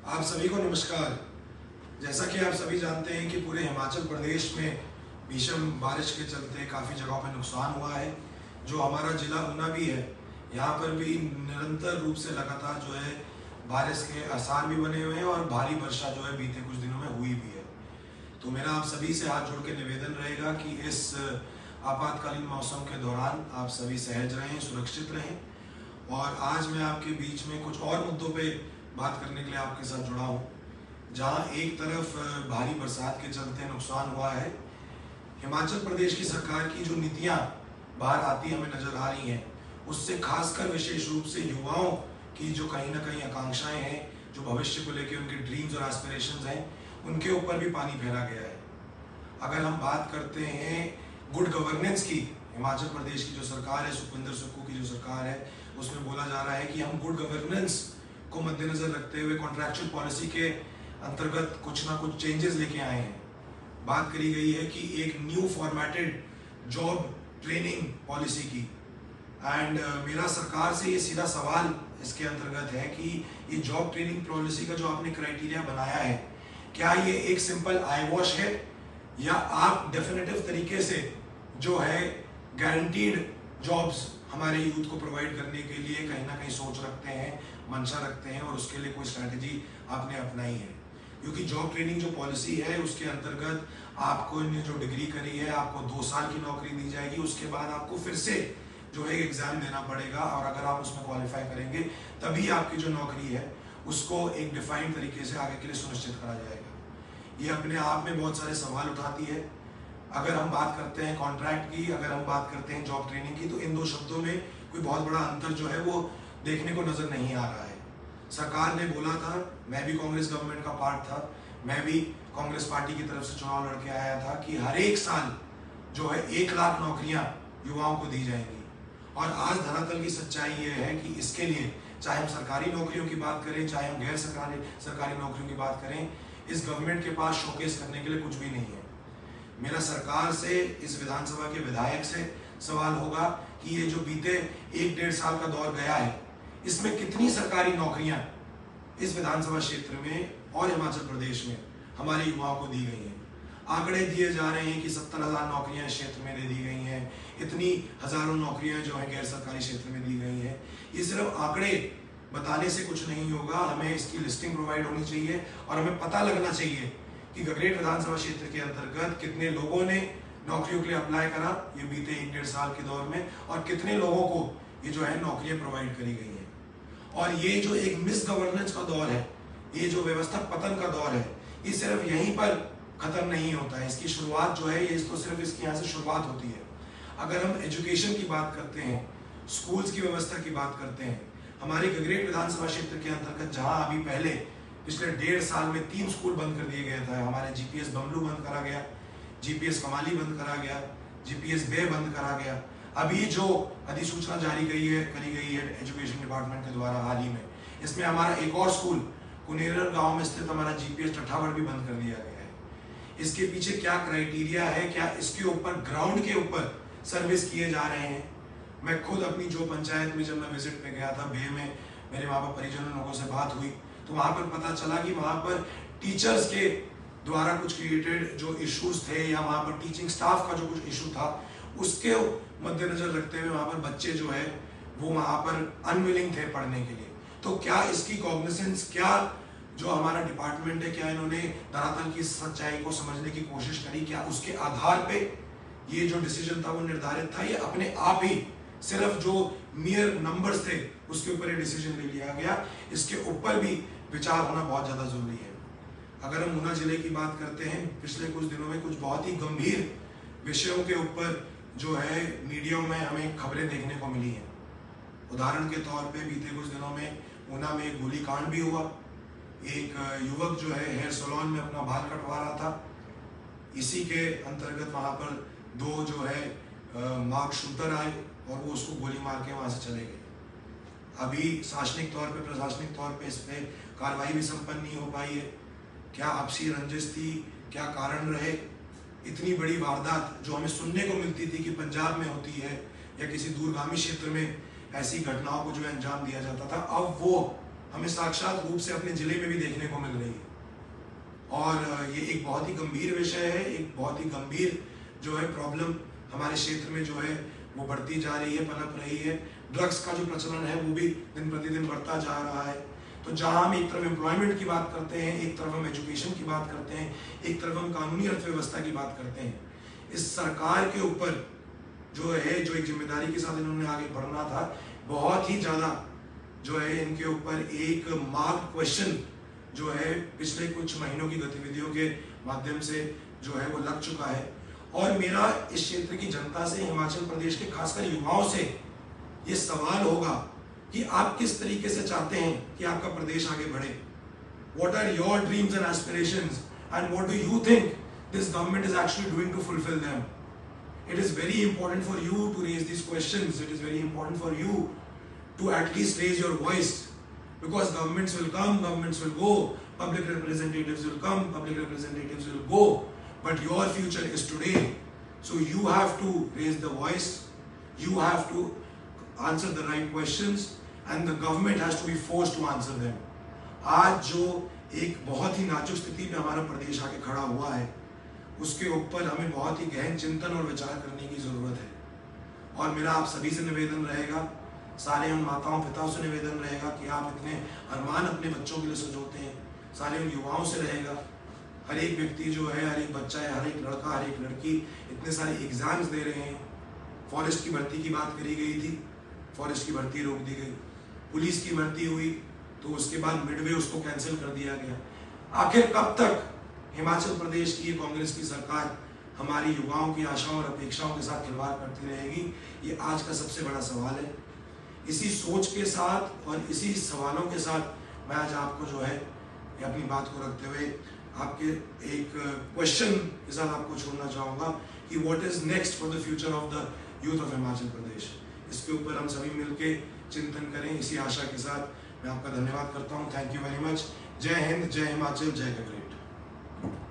आप सभी को नमस्कार। जैसा कि आप सभी जानते हैं कि पूरे हिमाचल प्रदेश में भीषण बारिश के चलते काफ़ी जगहों पर नुकसान हुआ है। जो हमारा जिला ऊना भी है, यहाँ पर भी निरंतर रूप से लगातार जो है बारिश के आसार भी बने हुए हैं और भारी वर्षा जो है बीते कुछ दिनों में हुई भी है। तो मेरा आप सभी से हाथ जोड़ के निवेदन रहेगा कि इस आपातकालीन मौसम के दौरान आप सभी सहज रहें, सुरक्षित रहें। और आज मैं आपके बीच में कुछ और मुद्दों पे बात करने के लिए आपके साथ जुड़ा हूँ। जहाँ एक तरफ भारी बरसात के चलते नुकसान हुआ है, हिमाचल प्रदेश की सरकार की जो नीतियाँ बाहर आती हमें नजर आ रही हैं, उससे खासकर विशेष रूप से युवाओं की जो कहीं ना कहीं आकांक्षाएं हैं, जो भविष्य को लेकर उनके ड्रीम्स और एस्पिरेशंस हैं, उनके ऊपर भी पानी फेरा गया है। अगर हम बात करते हैं गुड गवर्नेंस की, हिमाचल प्रदेश की जो सरकार है, सुखविंदर सुक्खू की जो सरकार है, उसमें बोला जा रहा है कि हम गुड गवर्नेंस को मद्देनजर रखते हुए कॉन्ट्रैक्चुअल पॉलिसी के अंतर्गत कुछ ना कुछ चेंजेस लेके आए हैं। बात करी गई है कि एक new formatted job training policy की। एंड मेरा सरकार से ये सीधा सवाल इसके अंतर्गत है कि ये जॉब ट्रेनिंग पॉलिसी का जो आपने क्राइटेरिया बनाया है, क्या ये एक सिंपल आई वॉश है, या आप डेफिनेटिव तरीके से जो है गारंटीड जॉब्स हमारे यूथ को प्रोवाइड करने के लिए कहीं ना कहीं सोच रखते हैं, मंशा रखते हैं, और उसके लिए कोई स्ट्रैटेजी आपने अपनाई है? क्योंकि जॉब ट्रेनिंग जो पॉलिसी है, उसके अंतर्गत आपको ने जो डिग्री करी है, आपको 2 साल की नौकरी दी जाएगी। उसके बाद आपको फिर से जो है एग्जाम देना पड़ेगा, और अगर आप उसमें क्वालिफाई करेंगे तभी आपकी जो नौकरी है उसको एक डिफाइंड तरीके से आगे के लिए सुनिश्चित करा जाएगा। ये अपने आप में बहुत सारे सवाल उठाती है। अगर हम बात करते हैं कॉन्ट्रैक्ट की, अगर हम बात करते हैं जॉब ट्रेनिंग की, तो इन 2 शब्दों में कोई बहुत बड़ा अंतर जो है वो देखने को नजर नहीं आ रहा है। सरकार ने बोला था, मैं भी कांग्रेस गवर्नमेंट का पार्ट था, मैं भी कांग्रेस पार्टी की तरफ से चुनाव लड़के आया था, कि हर एक साल जो है 1 लाख नौकरियां युवाओं को दी जाएंगी। और आज धरातल की सच्चाई ये है कि इसके लिए चाहे हम सरकारी नौकरियों की बात करें, चाहे हम गैर सरकारी नौकरियों की बात करें, इस गवर्नमेंट के पास शोकेस करने के लिए कुछ भी नहीं है। मेरा सरकार से, इस विधानसभा के विधायक से सवाल होगा कि ये जो बीते 1-1.5 साल का दौर गया है, इसमें कितनी सरकारी नौकरियां इस विधानसभा क्षेत्र में और हिमाचल प्रदेश में हमारे युवाओं को दी गई हैं। आंकड़े दिए जा रहे हैं कि 70,000 नौकरियां इस क्षेत्र में दे दी गई हैं, इतनी हजारों नौकरियां जो है गैर सरकारी क्षेत्र में दी गई हैं। ये सिर्फ आंकड़े बताने से कुछ नहीं होगा, हमें इसकी लिस्टिंग प्रोवाइड होनी चाहिए और हमें पता लगना चाहिए कि गगरेट विधानसभा क्षेत्र के अंतर्गत कितने लोगों ने नौकरियों के लिए अप्लाई करा ये बीते 1-1.5 साल के दौर में, और कितने लोगों को ये जो है नौकरियां प्रोवाइड करी गई हैं। और ये जो एक मिस गवर्नेंस का दौर है, ये जो व्यवस्था पतन का दौर है, ये सिर्फ यहीं पर खत्म नहीं होता है। इसकी शुरुआत जो है, ये तो सिर्फ इसकी यहाँ से शुरुआत होती है। अगर हम एजुकेशन की बात करते हैं, स्कूल्स की व्यवस्था की बात करते हैं, हमारे गगरेट विधानसभा क्षेत्र के अंतर्गत जहाँ अभी पहले पिछले 1.5 साल में 3 स्कूल बंद कर दिए गया था। हमारे जीपीएस बमलू बंद करा गया, जीपीएस कमाली बंद करा गया, जीपीएस बे बंद करा गया। अभी जो अधिसूचना जारी करी गई है एजुकेशन डिपार्टमेंट के द्वारा हाल ही में, इसमें हमारा एक और स्कूल कुनेरर गांव में स्थित हमारा जीपीएस टठावड़ भी बंद कर दिया गया है। इसके पीछे क्या क्राइटेरिया है, क्या इसके ऊपर ग्राउंड के ऊपर सर्विस किए जा रहे हैं? मैं खुद अपनी जो पंचायत में जब मैं विजिट पे गया था, बे में मेरे वहाँ पर परिजनों लोगों से बात हुई, तो वहाँ पर पता चला कि वहाँ पर टीचर्स के द्वारा कुछ क्रिएटेड जो इश्यूज थे, या वहाँ पर टीचिंग स्टाफ का जो कुछ इशू था, उसके मद्देनजर रखते हुए वहाँ पर बच्चे जो है वो वहाँ पर अनविलिंग थे पढ़ने के लिए। तो क्या इसकी कॉग्निसेंस, क्या जो हमारा डिपार्टमेंट है, क्या इन्होंने धरातल की सच्चाई को समझने की कोशिश करी? क्या उसके आधार पे ये जो डिसीजन था वो निर्धारित था, या अपने आप ही सिर्फ जो मियर नंबर्स थे उसके ऊपर ये डिसीजन ले लिया गया? इसके ऊपर भी विचार होना बहुत ज़्यादा जरूरी है। अगर हम ऊना जिले की बात करते हैं, पिछले कुछ दिनों में कुछ बहुत ही गंभीर विषयों के ऊपर जो है मीडिया में हमें खबरें देखने को मिली हैं। उदाहरण के तौर पे बीते कुछ दिनों में ऊना में एक गोलीकांड भी हुआ। एक युवक जो है हेयर सैलून में अपना बाल कटवा रहा था। इसी के अंतर्गत वहाँ पर 2 जो है मार्क शूटर आए और वो उसको गोली मार के वहाँ से चले गए। अभी शासनिक तौर पे, प्रशासनिक तौर पे इस पर कार्रवाई भी संपन्न नहीं हो पाई है। क्या आपसी रंजिश थी, क्या कारण रहे? इतनी बड़ी वारदात जो हमें सुनने को मिलती थी कि पंजाब में होती है या किसी दूरगामी क्षेत्र में ऐसी घटनाओं को जो है अंजाम दिया जाता था, अब वो हमें साक्षात रूप से अपने जिले में भी देखने को मिल रही है। और ये एक बहुत ही गंभीर विषय है, एक बहुत ही गंभीर जो है प्रॉब्लम हमारे क्षेत्र में जो है वो बढ़ती जा रही है, पनप रही है। ड्रग्स का जो प्रचलन है वो भी दिन प्रतिदिन बढ़ता जा रहा है। तो जहां हम एक तरफ एम्प्लॉयमेंट की बात करते हैं, एक तरफ हम एजुकेशन की बात करते हैं, एक तरफ हम कानूनी अर्थव्यवस्था की बात करते हैं, इस सरकार के ऊपर जो है, जो एक जिम्मेदारी के साथ इन्होंने आगे बढ़ना था, बहुत ही ज़्यादा जो है इनके ऊपर एक मार्क्ड क्वेश्चन जो है पिछले कुछ महीनों की गतिविधियों के माध्यम से जो है वो लग चुका है। और मेरा इस क्षेत्र की जनता से, हिमाचल प्रदेश के खासकर युवाओं से ये सवाल होगा कि आप किस तरीके से चाहते हैं कि आपका प्रदेश आगे बढ़े। What are your dreams and aspirations and what do you think this government is actually doing to fulfill them? It is very important for you to raise these questions. It is very important for you to at least raise your voice, because governments will come, governments will go, public representatives will come, public representatives will go, but your future is today. So you have to raise the voice, you have to answer the right questions, and the government has to be forced to answer them. आज जो एक बहुत ही नाजुक स्थिति में हमारा प्रदेश आके खड़ा हुआ है, उसके ऊपर हमें बहुत ही गहन चिंतन और विचार करने की ज़रूरत है। और मेरा आप सभी से निवेदन रहेगा, सारे उन माताओं पिताओं से निवेदन रहेगा कि आप इतने अरमान अपने बच्चों के लिए सजोते हैं, सारे उन युवाओं से रहेगा, हर एक व्यक्ति जो है, हर एक बच्चा है, हर एक लड़का, हर एक लड़की इतने सारे एग्जाम्स दे रहे हैं। फॉरेस्ट की भर्ती की बात करी गई थी, फॉरेस्ट की भर्ती रोक दी गई, पुलिस की भर्ती हुई तो उसके बाद मिडवे उसको कैंसिल कर दिया गया। आखिर कब तक हिमाचल प्रदेश की कांग्रेस की सरकार हमारी युवाओं की आशाओं और अपेक्षाओं के साथ खिलवाड़ करती रहेगी? ये आज का सबसे बड़ा सवाल है। इसी सोच के साथ और इसी सवालों के साथ मैं आज आपको जो है अपनी बात को रखते हुए आपके एक क्वेश्चन के साथ आपको छोड़ना चाहूँगा कि what is next for the future of the youth of Himachal Pradesh. इसके ऊपर हम सभी मिलके चिंतन करें, इसी आशा के साथ मैं आपका धन्यवाद करता हूँ। Thank you very much. जय हिंद, जय हिमाचल, जय गगरेट।